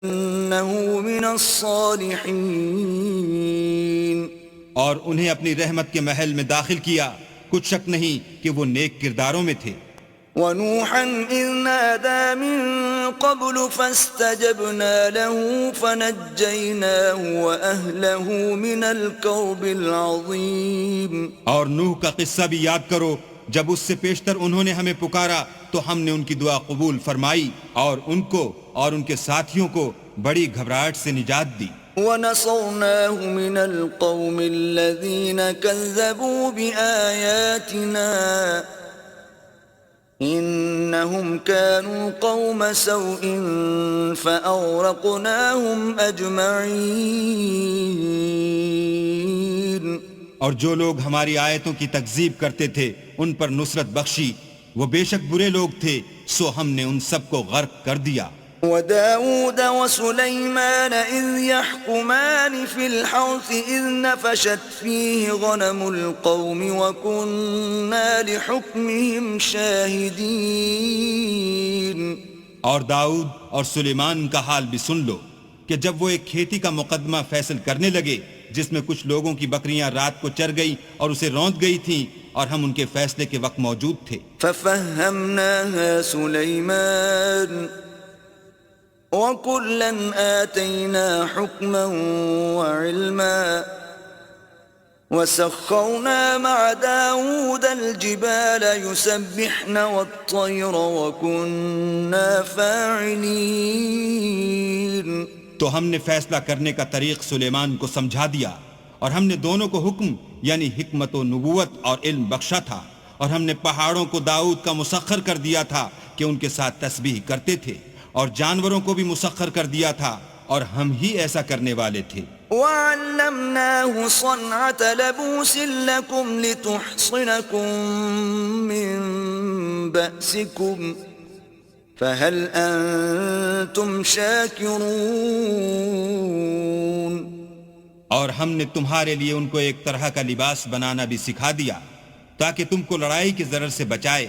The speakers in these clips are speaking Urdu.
إنه من الصالحين. اور انہیں اپنی رحمت کے محل میں داخل کیا، کچھ شک نہیں کہ وہ نیک کرداروں میں تھے۔ ونوحا إذ نادى من قبل فاستجبنا له فنجيناه وأهله من الكرب العظيم. اور نوح کا قصہ بھی یاد کرو، جب اس سے پیشتر انہوں نے ہمیں پکارا تو ہم نے ان کی دعا قبول فرمائی اور ان کو اور ان کے ساتھیوں کو بڑی گھبراہٹ سے نجات دی۔ ونصرناه من القوم الذين كذبوا بآياتنا إنهم كانوا قوم سوء فأغرقناهم أجمعين. اور جو لوگ ہماری آیتوں کی تکذیب کرتے تھے ان پر نصرت بخشی، وہ بے شک برے لوگ تھے، سو ہم نے ان سب کو غرق کر دیا۔ وداود وسليمان إذ يحكمان في الحرث إذ نفشت فيه غنم القوم وكنا لحكمهم شاهدين. اور داؤد اور سلیمان کا حال بھی سن لو کہ جب وہ ایک کھیتی کا مقدمہ فیصل کرنے لگے جس میں کچھ لوگوں کی بکریاں رات کو چر گئی اور اسے روند گئی تھیں، اور ہم ان کے فیصلے کے وقت موجود تھے۔ ففهمناها سليمان وَكُلًّا آتَيْنَا حُكْمًا وَعِلْمًا وَسَخَّرْنَا مَعَ دَاوُودَ الْجِبَالَ يُسَبِّحْنَ وَالطَّيْرَ وَكُنَّا فَاعِلِينَ. تو ہم نے فیصلہ کرنے کا طریق سلیمان کو سمجھا دیا، اور ہم نے دونوں کو حکم یعنی حکمت و نبوت اور علم بخشا تھا، اور ہم نے پہاڑوں کو داؤد کا مسخر کر دیا تھا کہ ان کے ساتھ تسبیح کرتے تھے، اور جانوروں کو بھی مسخر کر دیا تھا، اور ہم ہی ایسا کرنے والے تھے۔ وَعَلَّمْنَاهُ صَنْعَةَ لَبُوسٍ لَكُمْ لِتُحْصِنَكُمْ مِنْ بَأْسِكُمْ فَهَلْ أَنْتُمْ شَاكِرُونَ. اور ہم نے تمہارے لیے ان کو ایک طرح کا لباس بنانا بھی سکھا دیا تاکہ تم کو لڑائی کی ضرر سے بچائے،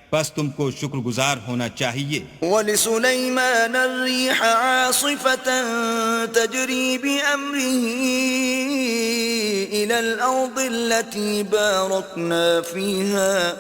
پس تم کو شکر گزار ہونا چاہیے۔ وَلِسُلَيْمَانَ الرِّيحَ عَاصِفَةً تَجْرِي بِأَمْرِهِ إِلَى الْأَرْضِ الَّتِي بَارَكْنَا فِيهَا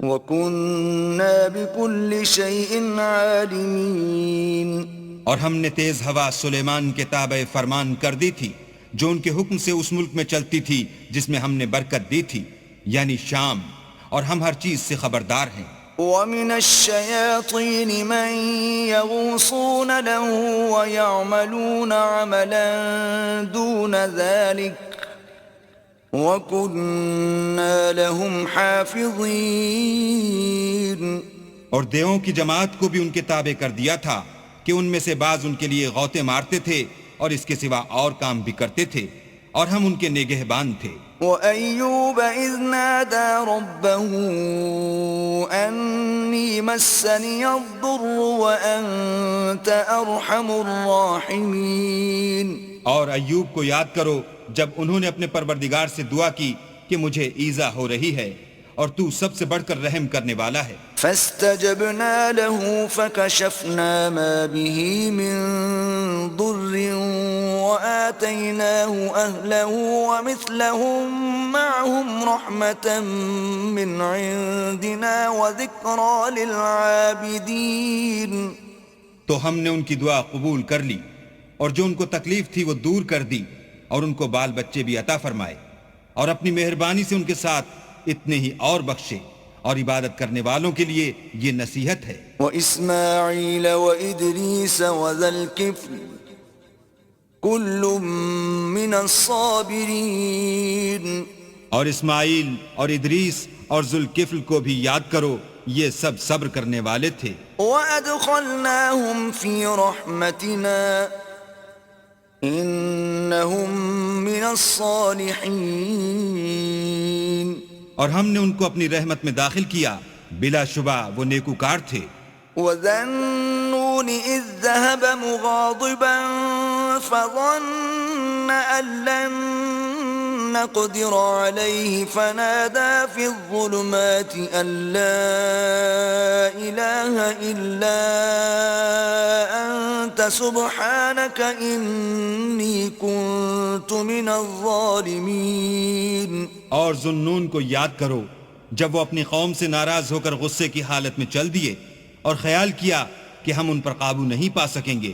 وَكُنَّا بِكُلِّ شَيْءٍ عَالِمِينَ. اور ہم نے تیز ہوا سلیمان کے تابع فرمان کر دی تھی جو ان کے حکم سے اس ملک میں چلتی تھی جس میں ہم نے برکت دی تھی، یعنی شام، اور ہم ہر چیز سے خبردار ہیں۔ وَمِنَ الشَّيَاطِينِ مَن يَغُوصُونَ لَهُ وَيَعْمَلُونَ عَمَلًا دُونَ ذَلِكَ وَكُنَّا لَهُمْ حَافِظِينَ. اور دیووں کی جماعت کو بھی ان کے تابع کر دیا تھا کہ ان میں سے بعض ان کے لیے غوطے مارتے تھے اور اس کے سوا اور کام بھی کرتے تھے، اور ہم ان کے نگہبان تھے۔ وَأَيُّوبَ إِذْ نَادَى رَبَّهُ أَنِّي مَسَّنِيَ الضُّرُّ وَأَنْتَ أَرْحَمُ الرَّاحِمِينَ. اور ایوب کو یاد کرو جب انہوں نے اپنے پروردگار سے دعا کی کہ مجھے ایذا ہو رہی ہے اور تو سب سے بڑھ کر رحم کرنے والا ہے۔ فَاسْتَجَبْنَا لَهُ فَكَشَفْنَا مَا بِهِ مِنْ ضُرٍّ وَآتَيْنَاهُ أَهْلَهُ وَمِثْلَهُمْ مَعَهُمْ رَحْمَةً مِّنْ عِنْدِنَا وَذِكْرَى لِلْعَابِدِينَ. تو ہم نے ان کی دعا قبول کر لی، اور جو ان کو تکلیف تھی وہ دور کر دی، اور ان کو بال بچے بھی عطا فرمائے، اور اپنی مہربانی سے ان کے ساتھ اتنے ہی اور بخشے، اور عبادت کرنے والوں کے لیے یہ نصیحت ہے۔ وَإِسْمَاعِيلَ وَإِدْرِيسَ وَذَا الْكِفْلِ كُلٌّ مِّنَ الصَّابِرِينَ. اور اسماعیل اور ادریس اور ذوالکفل کو بھی یاد کرو، یہ سب صبر کرنے والے تھے۔ وَأَدْخَلْنَاهُمْ فِي رَحْمَتِنَا إِنَّهُمْ مِنَ الصَّالِحِينَ. اور ہم نے ان کو اپنی رحمت میں داخل کیا، بلا شبہ وہ نیکوکار تھے۔ وَذَا النُّونِ إِذ ذَّهَبَ مُغَاضِبًا فَظَنَّ أَن لَّن نَّقْدِرَ عَلَيْهِ فَنَادَىٰ فِي الظُّلُمَاتِ أَن لَّا إِلَٰهَ إِلَّا أَنتَ أنت سبحانك إني كنت من الظالمين. اور ذوالنون کو یاد کرو جب وہ اپنی قوم سے ناراض ہو کر غصے کی حالت میں چل دیے اور خیال کیا کہ ہم ان پر قابو نہیں پا سکیں گے.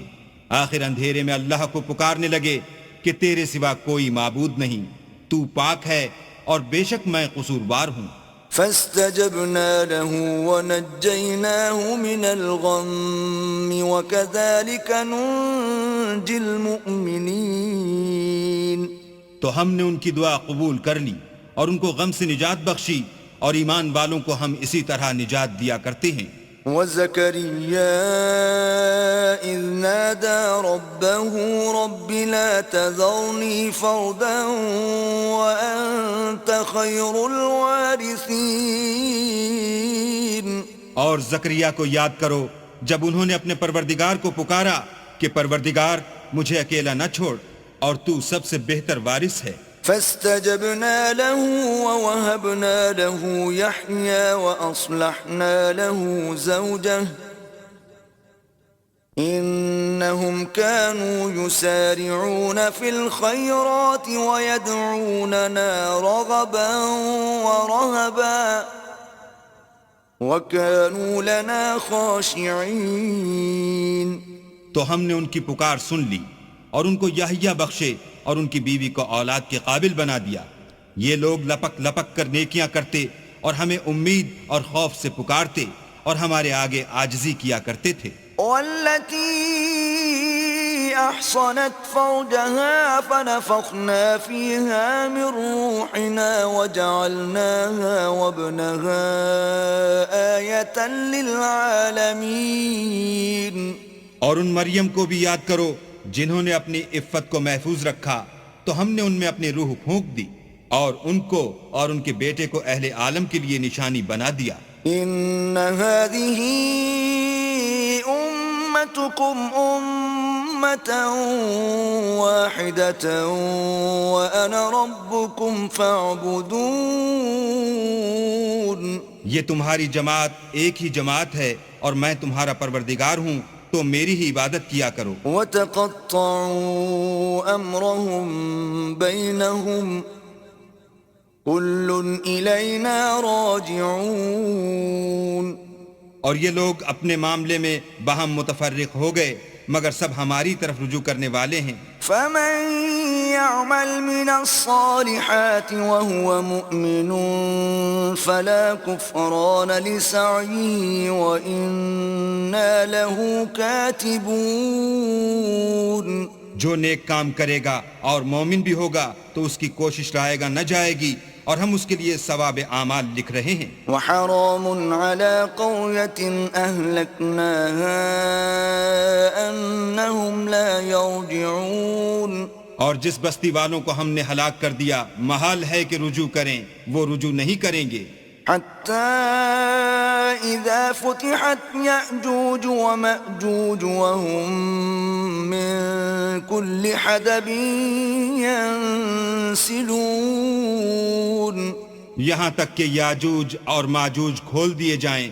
آخر اندھیرے میں اللہ کو پکارنے لگے کہ تیرے سوا کوئی معبود نہیں، تو پاک ہے اور بے شک میں قصوروار ہوں. فاستجبنا له ونجيناه من الغم وكذلك ننجي المؤمنين. تو ہم نے ان کی دعا قبول کر لی اور ان کو غم سے نجات بخشی، اور ایمان والوں کو ہم اسی طرح نجات دیا کرتے ہیں. وزكريا إذ نادى ربه رب لا تذرني فردا وأنت خير الوارثين. اور زکریا کو یاد کرو جب انہوں نے اپنے پروردگار کو پکارا کہ پروردگار مجھے اکیلا نہ چھوڑ اور تو سب سے بہتر وارث ہے. فاستجبنا له ووهبنا له يحيى وأصلحنا له زوجه إنهم كانوا يسارعون في الخيرات ويدعوننا رغبا ورهبا وكانوا لنا خاشعين. تو ہم نے ان کی پکار سن لی اور ان کو یحییٰ بخشے اور ان کی بیوی کو اولاد کے قابل بنا دیا. یہ لوگ لپک لپک کر نیکیاں کرتے اور ہمیں امید اور خوف سے پکارتے اور ہمارے آگے عاجزی کیا کرتے تھے. والتي أحصنت فرجها فنفخنا فيها من روحنا وجعلناها وابنها آية للعالمين. اور ان مریم کو بھی یاد کرو جنہوں نے اپنی عفت کو محفوظ رکھا تو ہم نے ان میں اپنی روح پھونک دی اور ان کو اور ان کے بیٹے کو اہل عالم کے لیے نشانی بنا دیا. ان هذه امتكم امة واحدة وانا ربكم فاعبدون. یہ تمہاری جماعت ایک ہی جماعت ہے اور میں تمہارا پروردگار ہوں تو میری ہی عبادت کیا کرو. وتقطعوا امرهم بينهم كل إلينا راجعون. اور یہ لوگ اپنے معاملے میں باہم متفرق ہو گئے مگر سب ہماری طرف رجوع کرنے والے ہیں. فمن يعمل من الصالحات وهو مؤمن فلا كفران لسعيه وإنا له كاتبون. جو نیک کام کرے گا اور مومن بھی ہوگا تو اس کی کوشش رائے گا نہ جائے گی اور ہم اس کے لیے ثواب اعمال لکھ رہے ہیں. وحرام على قرية أهلكناها أنهم لا يرجعون. اور جس بستی والوں کو ہم نے ہلاک کر دیا محال ہے کہ رجوع کریں، وہ رجوع نہیں کریں گے. حتى إذا فتحت يأجوج ومأجوج وهم من كل حدب ينسلون. یہاں تک کہ یاجوج اور ماجوج کھول دیے جائیں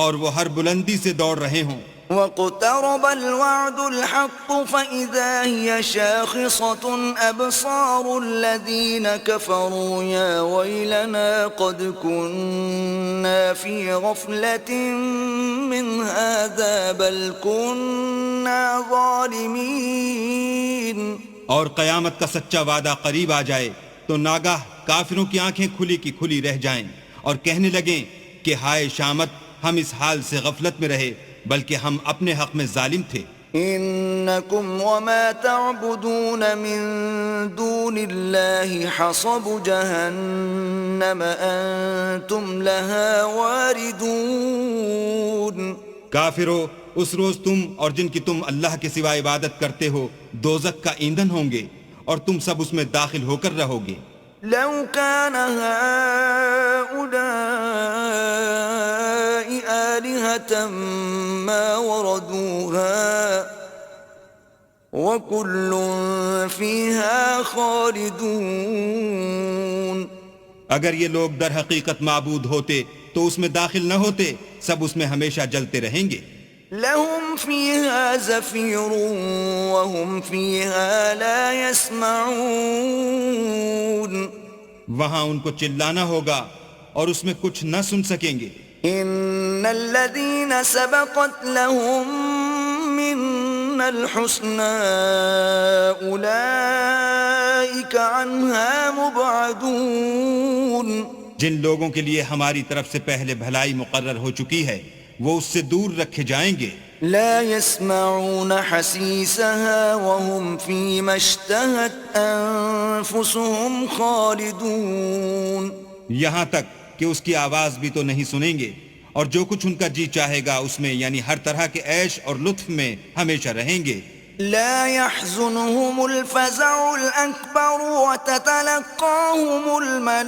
اور وہ ہر بلندی سے دوڑ رہے ہوں. واقترب الوعد الحق فإذا هي شاخصة أبصار الذين كفروا يا ويلنا قد كنا في غفلة من هذا بل كنا ظالمين. اور قیامت کا سچا وعدہ قریب آ جائے تو ناگاہ کافروں کی آنکھیں کھلی کی کھلی رہ جائیں اور کہنے لگیں کہ ہائے شامت، ہم اس حال سے غفلت میں رہے بلکہ ہم اپنے حق میں ظالم تھے. انکم وما تعبدون من دون اللہ حصب جہنم انتم لها واردون. کافرو، اس روز تم اور جن کی تم اللہ کے سوا عبادت کرتے ہو دوزخ کا ایندھن ہوں گے اور تم سب اس میں داخل ہو کر رہو گے. لو كان هؤلاء آلهة ما وردوها وكل فيها خالدون. اگر یہ لوگ در حقیقت معبود ہوتے تو اس میں داخل نہ ہوتے، سب اس میں ہمیشہ جلتے رہیں گے. لهم فيها زفير وهم فيها لا يسمعون وہاں ان کو چلانا ہوگا اور اس میں کچھ نہ سن سکیں گے. إن الذين سبقت لهم منا الحسنى أولئك عنها مبعدون. جن لوگوں کے لیے ہماری طرف سے پہلے بھلائی مقرر ہو چکی ہے وہ اس سے دور رکھے جائیں گے. لا يسمعون حسيسها وهم فيما اشتهت أنفسهم خالدون. یہاں تک کہ اس کی آواز بھی تو نہیں سنیں گے اور جو کچھ ان کا جی چاہے گا اس میں یعنی ہر طرح کے عیش اور لطف میں ہمیشہ رہیں گے. لا يحزنهم الفزع الأكبر وتتلقاهم الملائكة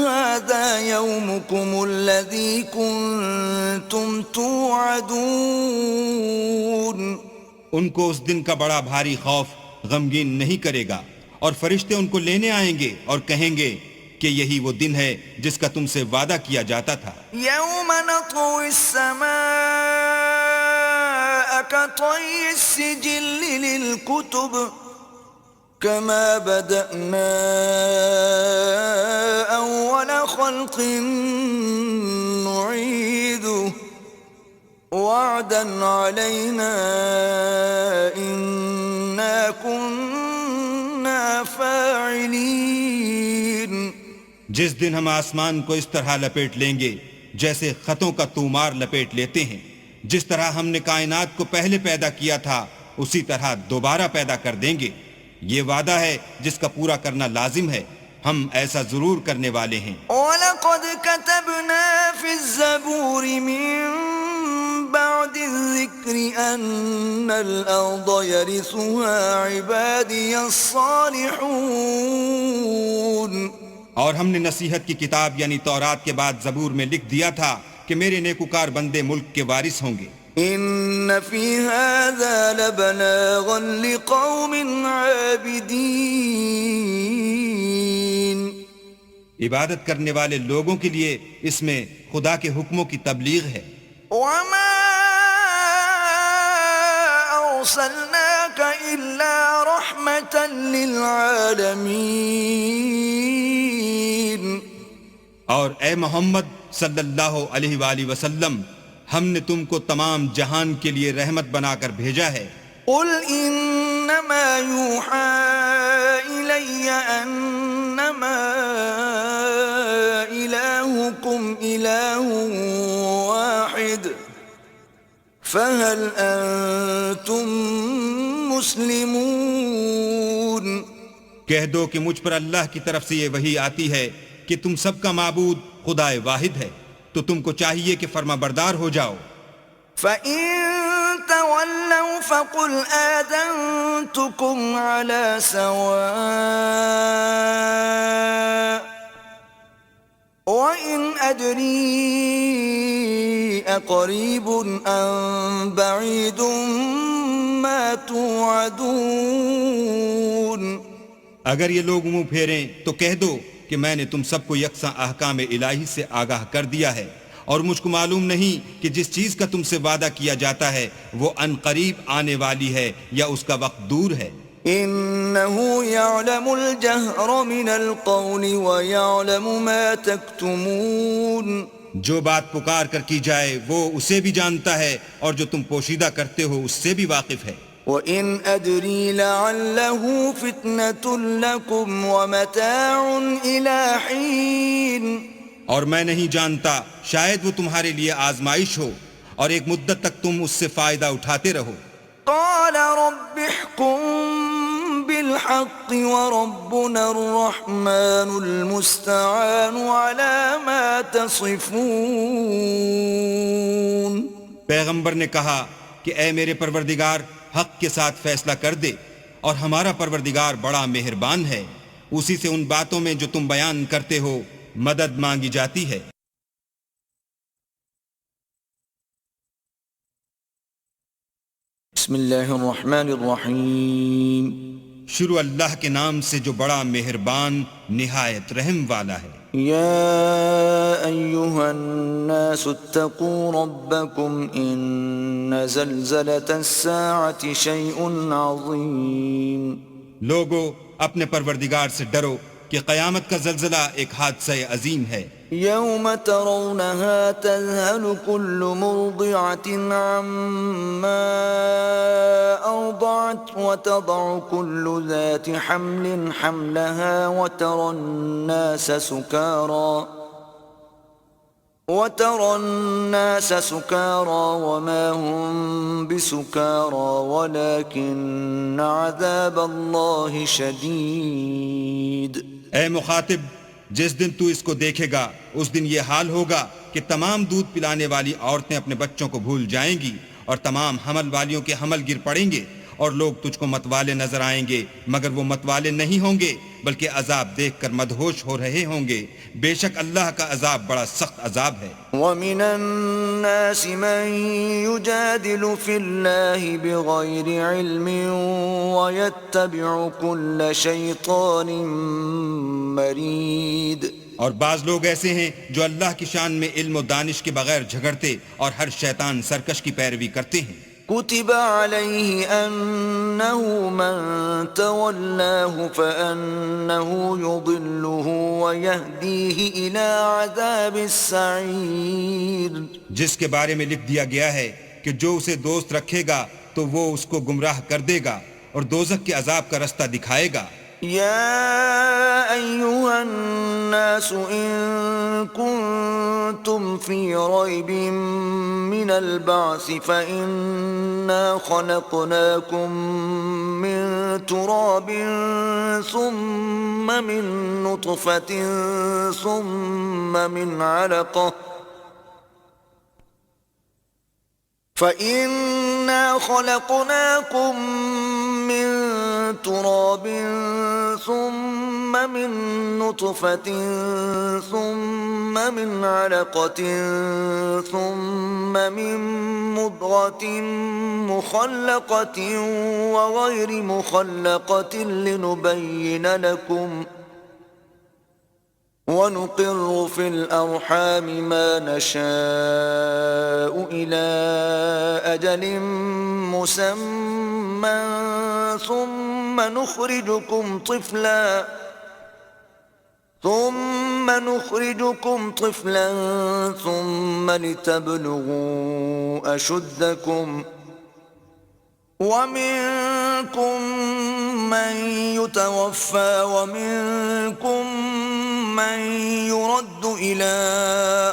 هذا يومكم الذي كنتم توعدون. ان کو اس دن کا بڑا بھاری خوف غمگین نہیں کرے گا اور فرشتے ان کو لینے آئیں گے اور کہیں گے کہ یہی وہ دن ہے جس کا تم سے وعدہ کیا جاتا تھا. يوم نطوي السماء كطي السجل للكتب كما بدأنا أول خلق نعيده وعدا علينا إنا كنا فاعلين. جس دن ہم آسمان کو اس طرح لپیٹ لیں گے جیسے خطوں کا تومار لپیٹ لیتے ہیں. جس طرح ہم نے کائنات کو پہلے پیدا کیا تھا اسی طرح دوبارہ پیدا کر دیں گے. یہ وعدہ ہے جس کا پورا کرنا لازم ہے. ہم ایسا ضرور کرنے والے ہیں. وَلَقَدْ كَتَبْنَا فِي الزَّبُورِ مِن بَعْدِ الذِّكْرِ أَنَّ الْأَرْضَ يَرِثُهَا عِبَادِيَ الصَّالِحُونَ. اور ہم نے نصیحت کی کتاب یعنی تورات کے بعد زبور میں لکھ دیا تھا کہ میرے نیکوکار بندے ملک کے وارث ہوں گے. إِنَّ فِي هَذَا لَبَلَاغًا لِقَوْمٍ عَابِدِينَ. عبادت کرنے والے لوگوں کے لیے اس میں خدا کے حکموں کی تبلیغ ہے. وَمَا أَرْسَلْنَاكَ إِلَّا رَحْمَةً لِلْعَالَمِينَ. اور اے محمد صلی اللہ علیہ وآلہ وسلم ہم نے تم کو تمام جہان کے لیے رحمت بنا کر بھیجا ہے. قُلْ إِنَّمَا يُوحَى إِلَيَّ أَنَّمَا إِلَٰهُكُمْ إِلَٰهٌ وَاحِدٌ فَهَلْ أَنْتُمْ مُسْلِمُونَ. کہہ دو کہ مجھ پر اللہ کی طرف سے یہ وحی آتی ہے کہ تم سب کا معبود خدا واحد ہے تو تم کو چاہیے کہ فرما بردار ہو جاؤ. فَإِن تَوَلَّوْا فَقُلْ آذَنْتُكُمْ عَلَى سَوَاءٍ وَإِنْ أَدْرِي أَقَرِيبٌ أَمْ بَعِيدٌ مَا تُوعَدُونَ. اگر یہ لوگ منہ پھیریں تو کہہ دو کہ میں نے تم سب کو یکساں احکام الہی سے آگاہ کر دیا ہے اور مجھ کو معلوم نہیں کہ جس چیز کا تم سے وعدہ کیا جاتا ہے وہ ان قریب آنے والی ہے یا اس کا وقت دور ہے. إِنَّهُ يَعْلَمُ الْجَهْرَ مِنَ الْقَوْلِ وَيَعْلَمُ مَا تَكْتُمُونَ. جو بات پکار کر کی جائے وہ اسے بھی جانتا ہے اور جو تم پوشیدہ کرتے ہو اس سے بھی واقف ہے. وَإِنْ أَدْرِي لَعَلَّهُ فِتْنَةٌ لَكُمْ وَمَتَاعٌ إِلَى حِينٍ. اور میں نہیں جانتا شاید وہ تمہارے لیے آزمائش ہو اور ایک مدت تک تم اس سے فائدہ اٹھاتے رہو. قَالَ رَبِّ احْكُم بِالْحَقِّ وَرَبُّنَا الرَّحْمَنُ الْمُسْتَعَانُ عَلَى مَا تَصِفُونَ. پیغمبر نے کہا کہ اے میرے پروردگار حق کے ساتھ فیصلہ کر دے اور ہمارا پروردگار بڑا مہربان ہے. اسی سے ان باتوں میں جو تم بیان کرتے ہو مدد مانگی جاتی ہے. بسم اللہ الرحمن الرحیم. شروع اللہ کے نام سے جو بڑا مہربان نہایت رحم والا ہے. يا أيها الناس اتقوا ربكم إن زلزلة الساعة شيء عظيم. لوگو اپنے پروردگار سے ڈرو کہ قیامت کا زلزلہ ایک حادثہ عظیم ہے. يوم ترونها تذهل كل مرضعة عما أرضعت وتضع كل ذات حمل حملها وترى الناس سكارى وما هم بسكارى ولكن عذاب الله شديد. اے مخاطب، جس دن تو اس کو دیکھے گا اس دن یہ حال ہوگا کہ تمام دودھ پلانے والی عورتیں اپنے بچوں کو بھول جائیں گی اور تمام حمل والیوں کے حمل گر پڑیں گے اور لوگ تجھ کو متوالے نظر آئیں گے مگر وہ متوالے نہیں ہوں گے بلکہ عذاب دیکھ کر مدہوش ہو رہے ہوں گے. بے شک اللہ کا عذاب بڑا سخت عذاب ہے. وَمِنَ النَّاسِ مَن يُجَادِلُ فِي اللَّهِ بِغَيْرِ عِلْمٍ وَيَتَّبِعُ كُلَّ شَيْطَانٍ مَرِيدٍ. اور بعض لوگ ایسے ہیں جو اللہ کی شان میں علم و دانش کے بغیر جھگڑتے اور ہر شیطان سرکش کی پیروی کرتے ہیں. كتب عليه أنه من تولاه فأنه يضله ويهديه إلى عذاب السعير. جس کے بارے میں لکھ دیا گیا ہے کہ جو اسے دوست رکھے گا تو وہ اس کو گمراہ کر دے گا اور دوزخ کے عذاب کا رستہ دکھائے گا. يا أيها الناس إن كنتم في ريب من البعث فإنا خلقناكم من تراب ثم من نطفة ثم من علقة فإنا خلقناكم من تراب ثم من نطفة ثم من علقة ثم من مضغة مخلقة وغير مخلقة لنبين لكم ونقر في الأرحام ما نشاء إلى أجل مسمى ثم نخرجكم طفلا ثم لتبلغوا أشدكم ومنكم من يتوفى ومنكم من يرد إلى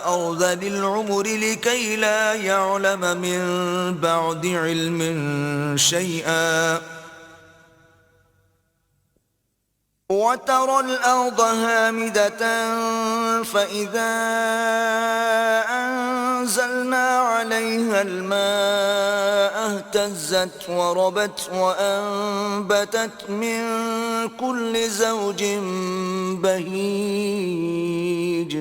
أرذل العمر لكي لا يعلم من بعد علم شيئا وترى الأرض هامدة فإذا أنزلنا عليها الماء اهتزت وربت وأنبتت من كل زوج بهيج.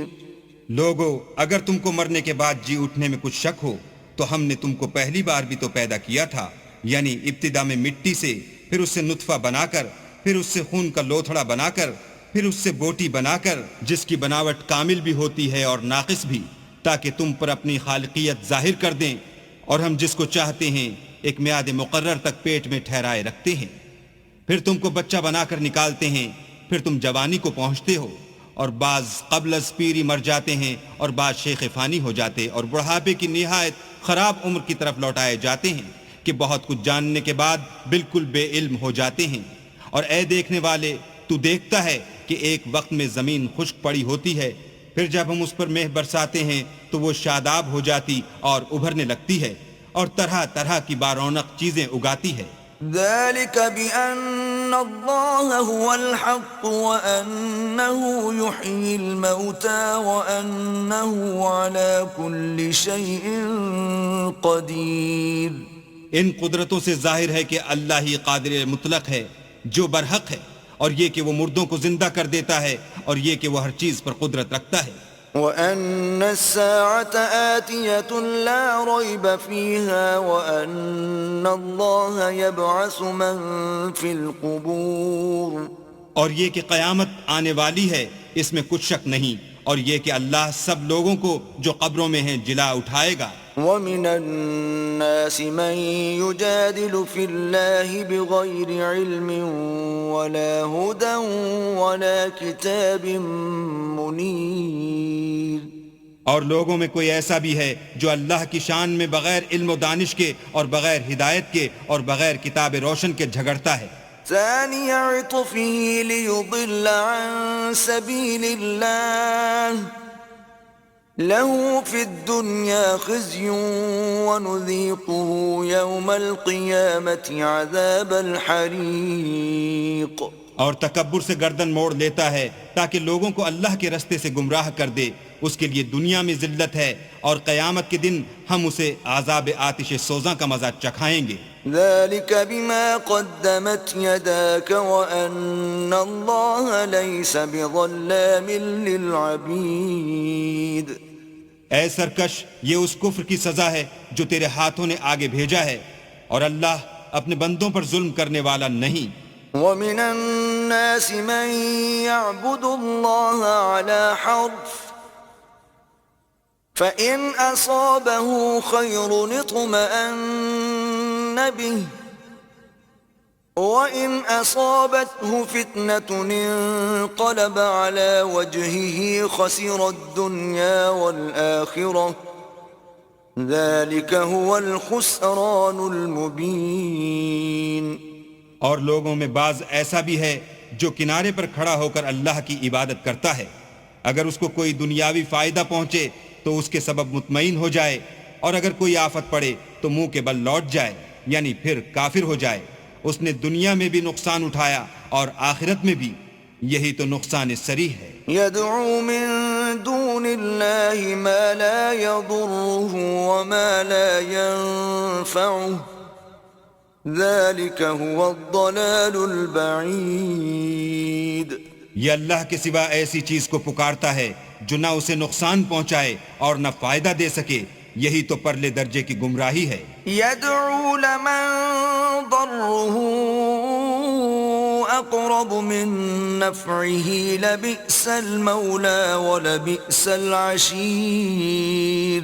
لوگو، اگر تم کو مرنے کے بعد جی اٹھنے میں کچھ شک ہو تو ہم نے تم کو پہلی بار بھی تو پیدا کیا تھا، یعنی ابتدا میں مٹی سے، پھر اس سے نطفہ بنا کر، پھر اس سے خون کا لوتھڑا بنا کر، پھر اس سے بوٹی بنا کر جس کی بناوٹ کامل بھی ہوتی ہے اور ناقص بھی، تاکہ تم پر اپنی خالقیت ظاہر کر دیں. اور ہم جس کو چاہتے ہیں ایک میعاد مقرر تک پیٹ میں ٹھہرائے رکھتے ہیں. پھر تم کو بچہ بنا کر نکالتے ہیں، پھر تم جوانی کو پہنچتے ہو، اور بعض قبل از پیری مر جاتے ہیں اور بعض شیخ فانی ہو جاتے اور بڑھاپے کی نہایت خراب عمر کی طرف لوٹائے جاتے ہیں کہ بہت کچھ جاننے کے بعد بالکل بے علم ہو جاتے ہیں. اور اے دیکھنے والے، تو دیکھتا ہے کہ ایک وقت میں زمین خشک پڑی ہوتی ہے، پھر جب ہم اس پر مہ برساتے ہیں تو وہ شاداب ہو جاتی اور ابھرنے لگتی ہے اور طرح طرح کی بارونق چیزیں اگاتی ہے. ذلك بأن الله هو الحق وأنه يحيي الموتى وأنه على كل شيء قدير. ان قدرتوں سے ظاہر ہے کہ اللہ ہی قادر مطلق ہے جو برحق ہے، اور یہ کہ وہ مردوں کو زندہ کر دیتا ہے، اور یہ کہ وہ ہر چیز پر قدرت رکھتا ہے. وَأَنَّ السَّاعَةَ آتِيَةٌ لَا رَيْبَ فِيهَا وَأَنَّ اللَّهَ يَبْعَثُ مَن فِي الْقُبُورِ. اور یہ کہ قیامت آنے والی ہے، اس میں کچھ شک نہیں، اور یہ کہ اللہ سب لوگوں کو جو قبروں میں ہیں جلا اٹھائے گا۔ وَمِنَ النَّاسِ مَن يُجَادِلُ فِي اللَّهِ بِغَيْرِ عِلْمٍ وَلَا هُدًى وَلَا كِتَابٍ مُنِيرٍ۔ اور لوگوں میں کوئی ایسا بھی ہے جو اللہ کی شان میں بغیر علم و دانش کے اور بغیر ہدایت کے اور بغیر کتاب روشن کے جھگڑتا ہے۔ ثاني عطفه ليضل عن سبيل الله له في الدنيا خزي ونذيقه يوم القيامة عذاب الحريق۔ اور تکبر سے گردن موڑ لیتا ہے تاکہ لوگوں کو اللہ کے رستے سے گمراہ کر دے، اس کے لیے دنیا میں ذلت ہے اور قیامت کے دن ہم اسے عذاب آتش سوزاں کا مزہ چکھائیں گے۔ ذلك بما قدمت يداك وأن الله ليس بظلام للعبيد۔ اے سرکش، یہ اس کفر کی سزا ہے جو تیرے ہاتھوں نے آگے بھیجا ہے، اور اللہ اپنے بندوں پر ظلم کرنے والا نہیں۔ وَمِنَ النَّاسِ مَن يَعْبُدُ اللَّهَ عَلَى حَرْفٍ فَإِنْ أَصَابَهُ خَيْرٌ اطْمَأَنَّ بِهِ وَإِنْ أَصَابَتْهُ فِتْنَةٌ انقَلَبَ عَلَى وَجْهِهِ خَسِرَ الدُّنْيَا وَالْآخِرَةَ ذَلِكَ هُوَ الْخُسْرَانُ الْمُبِينُ۔ اور لوگوں میں بعض ایسا بھی ہے جو کنارے پر کھڑا ہو کر اللہ کی عبادت کرتا ہے، اگر اس کو کوئی دنیاوی فائدہ پہنچے تو اس کے سبب مطمئن ہو جائے، اور اگر کوئی آفت پڑے تو منہ کے بل لوٹ جائے، یعنی پھر کافر ہو جائے۔ اس نے دنیا میں بھی نقصان اٹھایا اور آخرت میں بھی، یہی تو نقصان صریح ہے۔ يدعو من دون الله ما لا يضره وما لا ينفعه ذلك هو الضلال البعید۔ یہ اللہ کے سوا ایسی چیز کو پکارتا ہے جو نہ اسے نقصان پہنچائے اور نہ فائدہ دے سکے، یہی تو پرلے درجے کی گمراہی ہے۔ يدعو لمن ضره اقرب من نفعه لبئس المولى ولبئس العشیر۔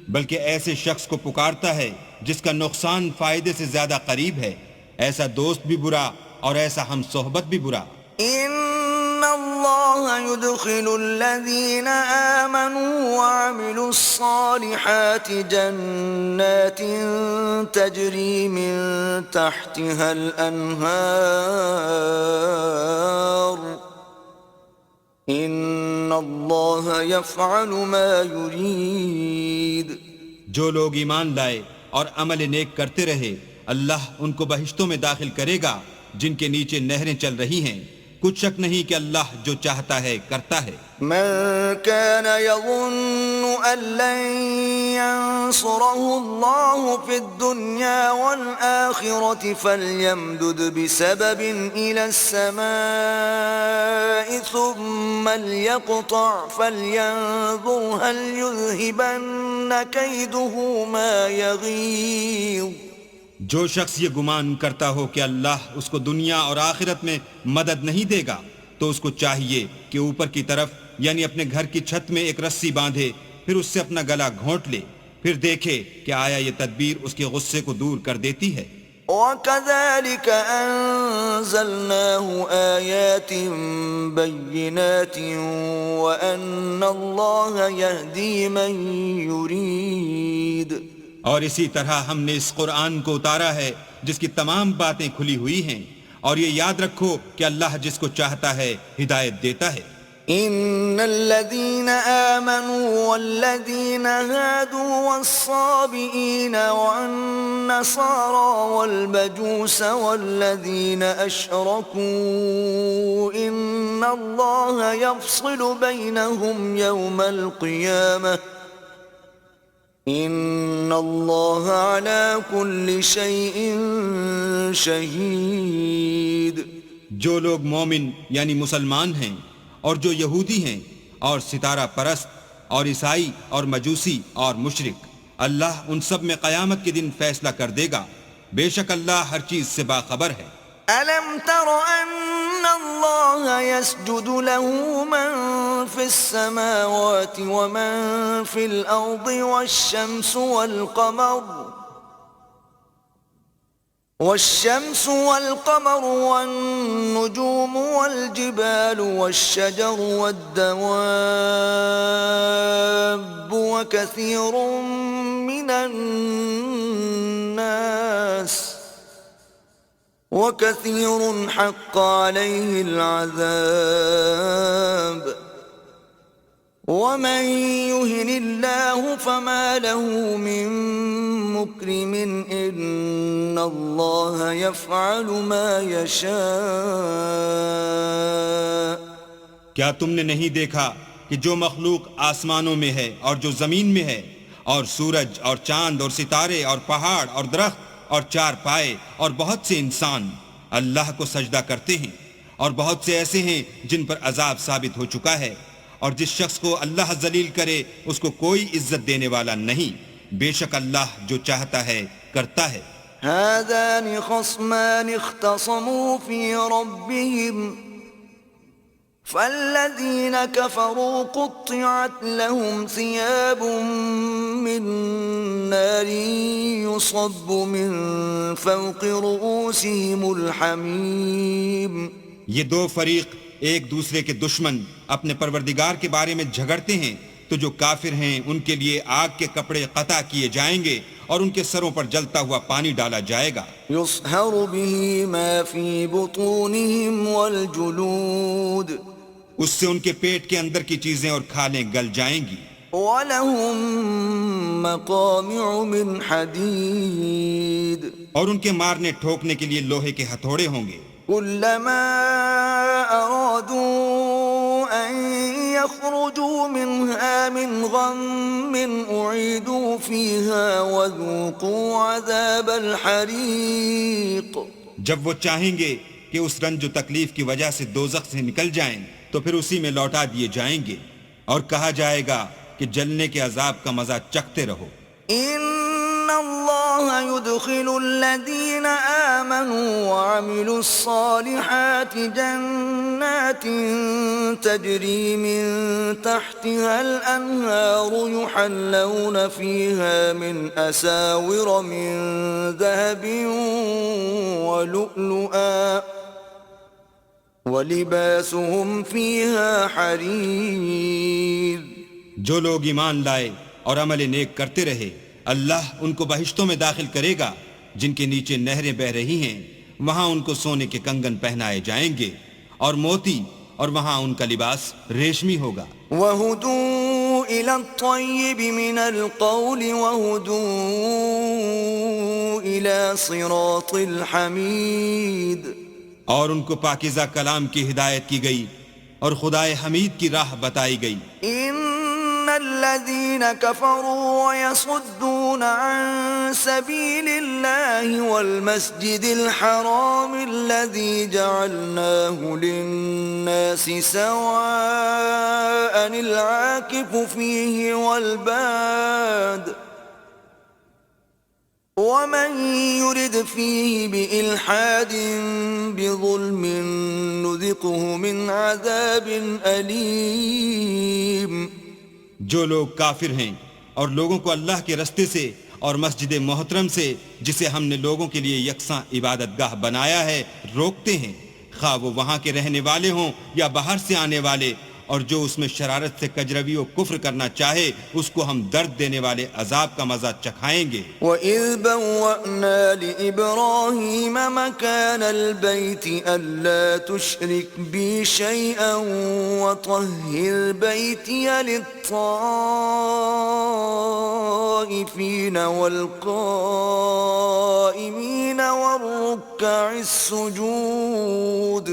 بلکہ ایسے شخص کو پکارتا ہے جس کا نقصان فائدے سے زیادہ قریب ہے، ایسا دوست بھی برا اور ایسا ہم صحبت بھی برا۔ ان اللہ يدخل الذین آمنوا وعملوا الصالحات جنات تجری من تحتها الانہار ان اللہ یفعل ما یرید۔ جو لوگ ایمان لائے اور عمل نیک کرتے رہے، اللہ ان کو بہشتوں میں داخل کرے گا جن کے نیچے نہریں چل رہی ہیں، کچھ شک نہیں کہ اللہ جو چاہتا ہے کرتا ہے۔ من كان يظن أن لن ينصره الله في الدنيا والآخرة فليمدد بسبب إلى السماء ثم ليقطع فلينظر هل يذهبن كيده ما يغيظ۔ جو شخص یہ گمان کرتا ہو کہ اللہ اس کو دنیا اور آخرت میں مدد نہیں دے گا تو اس کو چاہیے کہ اوپر کی طرف یعنی اپنے گھر کی چھت میں ایک رسی باندھے، پھر اس سے اپنا گلا گھونٹ لے، پھر دیکھے کہ آیا یہ تدبیر اس کے غصے کو دور کر دیتی ہے۔ وَكَذَلِكَ أَنزَلْنَاهُ آيَاتٍ بَيِّنَاتٍ وَأَنَّ اللَّهَ يَهْدِي مَن يُرِيدُ۔ اور اسی طرح ہم نے اس قرآن کو اتارا ہے جس کی تمام باتیں کھلی ہوئی ہیں، اور یہ یاد رکھو کہ اللہ جس کو چاہتا ہے ہدایت دیتا ہے۔ ان الذين آمنوا والذين هادوا والصابئين والنصارى والمجوس والذين أشركوا إن الله يفصل بينهم يوم القيامة ان اللہ علی کل شیء شہید۔ جو لوگ مومن یعنی مسلمان ہیں اور جو یہودی ہیں اور ستارہ پرست اور عیسائی اور مجوسی اور مشرک، اللہ ان سب میں قیامت کے دن فیصلہ کر دے گا، بے شک اللہ ہر چیز سے باخبر ہے۔ الم تر ان الله يسجد له من في السماوات ومن في الأرض والشمس والقمر والنجوم والجبال والشجر والدواب وكثير حق عليه العذاب ومن يهن الله فما له من مكرم إن الله يفعل ما يشاء. کیا تم نے نہیں دیکھا کہ جو مخلوق آسمانوں میں ہے اور جو زمین میں ہے، اور سورج اور چاند اور ستارے اور پہاڑ اور درخت اور چار پائے اور بہت سے انسان اللہ کو سجدہ کرتے ہیں، اور بہت سے ایسے ہیں جن پر عذاب ثابت ہو چکا ہے، اور جس شخص کو اللہ ذلیل کرے اس کو کوئی عزت دینے والا نہیں. بے شک اللہ جو چاہتا ہے کرتا ہے. هذان خصمان اختصموا في ربهم فالذين كفروا قطعت لهم ثياب من نار يصب من فوق رؤوسهم الحميم. یہ دو فریق ایک دوسرے کے دشمن اپنے پروردگار کے بارے میں جھگڑتے ہیں، تو جو کافر ہیں ان کے لیے آگ کے کپڑے قطع کیے جائیں گے اور ان کے سروں پر جلتا ہوا پانی ڈالا جائے گا. يصهر به ما في بطونهم والجلود. اس سے ان کے پیٹ کے اندر کی چیزیں اور کھالیں گل جائیں گی. وَلَهُم مَّقَامِعُ مِنْ حَدِيدٍ. اور ان کے مارنے ٹھوکنے کے لیے لوہے کے ہتھوڑے ہوں گے. كلما أرادوا أن يخرجوا منها من غم أعيدوا فيها وذوقوا عذاب الحريق. جب وہ چاہیں گے کہ اس رنج و تکلیف کی وجہ سے دوزخ سے نکل جائیں تو پھر اسی میں لوٹا دیے جائیں گے، اور کہا جائے گا کہ جلنے کے عذاب کا مزہ چکھتے رہو. إن الله يدخل الذين آمنوا وعملوا الصالحات جنات تجري من تحتها الأنهار يحلون فيها من أساور من ذهب ولؤلؤا ولباسهم فيها حرير. جو لوگ ایمان لائے اور عمل نیک کرتے رہے اللہ ان کو بہشتوں میں داخل کرے گا جن کے نیچے نہریں بہ رہی ہیں، وہاں ان کو سونے کے کنگن پہنائے جائیں گے اور موتی، اور وہاں ان کا لباس ریشمی ہوگا. وَهُدُوا إِلَى الطَّيِّبِ مِنَ الْقَوْلِ وَهُدُوا إِلَى صِرَاطِ الْحَمِيدِ. اور ان کو پاکیزہ کلام کی ہدایت کی گئی اور خدائے حمید کی راہ بتائی گئی. الذين كفروا ويصدون عن سبيل الله والمسجد الحرام الذي جعلناه للناس سواء العاكف فيه والباد ومن يرد فيه بإلحاد بظلم نذقه من عذاب أليم. جو لوگ کافر ہیں اور لوگوں کو اللہ کے رستے سے اور مسجد محترم سے جسے ہم نے لوگوں کے لیے یکساں عبادت گاہ بنایا ہے روکتے ہیں، خواہ وہ وہاں کے رہنے والے ہوں یا باہر سے آنے والے، اور جو اس میں شرارت سے کجروی و کفر کرنا چاہے اس کو ہم درد دینے والے عذاب کا مزہ چکھائیں گے. وَإِذْ بَوَّأْنَا لِإِبْرَاهِيمَ مَكَانَ الْبَيْتِ أَلَّا تُشْرِكْ بِي شَيْئًا وَطَهِّرْ بَيْتِيَ لِلطَّائِفِينَ وَالْقَائِمِينَ وَالرُّكَّعِ السُّجُودِ.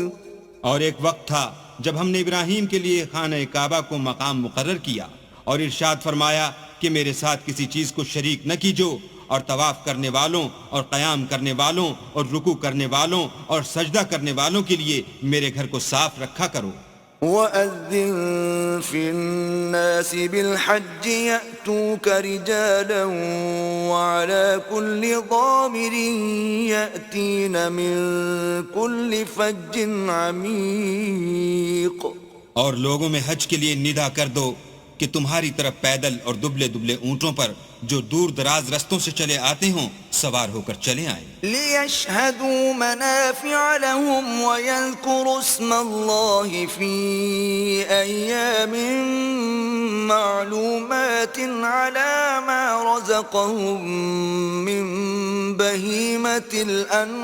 اور ایک وقت تھا جب ہم نے ابراہیم کے لیے خانہ کعبہ کو مقام مقرر کیا اور ارشاد فرمایا کہ میرے ساتھ کسی چیز کو شریک نہ کیجو، اور طواف کرنے والوں اور قیام کرنے والوں اور رکوع کرنے والوں اور سجدہ کرنے والوں کے لیے میرے گھر کو صاف رکھا کرو. وَأَذِّن فِي النَّاسِ بِالْحَجِّ يَأْتُوكَ رِجَالًا وَعَلَى كُلِّ ضَامِرٍ يَأْتِينَ مِن كُلِّ فَجٍّ عَمِيقٍ۔ اور لوگوں میں حج کے لیے ندا کر دو کہ تمہاری طرف پیدل اور دبلے دبلے اونٹوں پر جو دور دراز رستوں سے چلے آتے ہوں سوار ہو کر چلے آئیں۔ لِيَشْهَدُوا مَنَافِعَ لَهُمْ وَيَذْكُرُوا اسْمَ اللَّهِ فِي أَيَّامٍ مَّعْلُومَاتٍ عَلَىٰ مَا رَزَقَهُم مِّن بَهِيمَةِ الْأَنْعَامِ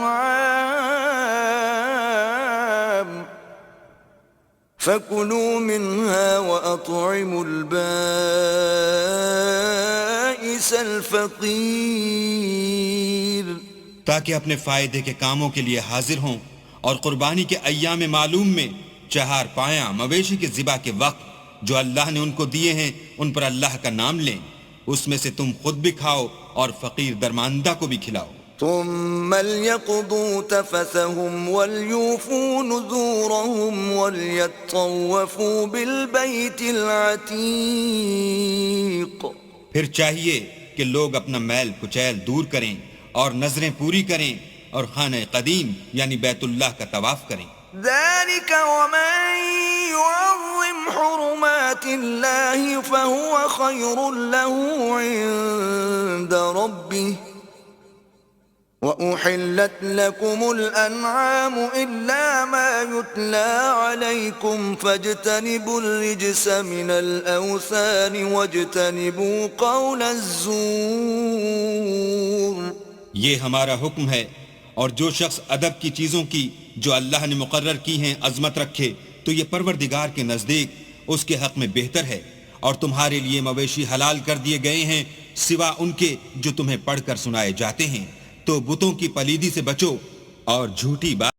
فَكُلُوا مِنْهَا وَأَطْعِمُوا الْبَائِسَ الْفَقِيرَ، تاکہ اپنے فائدے کے کاموں کے لیے حاضر ہوں اور قربانی کے ایام معلوم میں چہار پایاں مویشی کے ذبح کے وقت جو اللہ نے ان کو دیے ہیں ان پر اللہ کا نام لیں، اس میں سے تم خود بھی کھاؤ اور فقیر درماندہ کو بھی کھلاؤ۔ ثم ليقضوا تفثهم وليوفوا نذورهم وليطوفوا بالبيت العتيق۔ پھر چاہیے کہ لوگ اپنا میل کچیل دور کریں اور نظریں پوری کریں اور خانہ قدیم یعنی بیت اللہ کا طواف کریں۔ ذلك ومن يعظم حرمات الله فهو خير له عند ربه وأحلت لكم الأنعام إلا ما يتلى عليكم فاجتنبوا الرجس من الأوثان واجتنبوا قول الزور۔ یہ ہمارا حکم ہے، اور جو شخص ادب کی چیزوں کی جو اللہ نے مقرر کی ہیں عظمت رکھے تو یہ پروردگار کے نزدیک اس کے حق میں بہتر ہے، اور تمہارے لیے مویشی حلال کر دیے گئے ہیں سوا ان کے جو تمہیں پڑھ کر سنائے جاتے ہیں، تو بتوں کی پلیدی سے بچو اور جھوٹی بات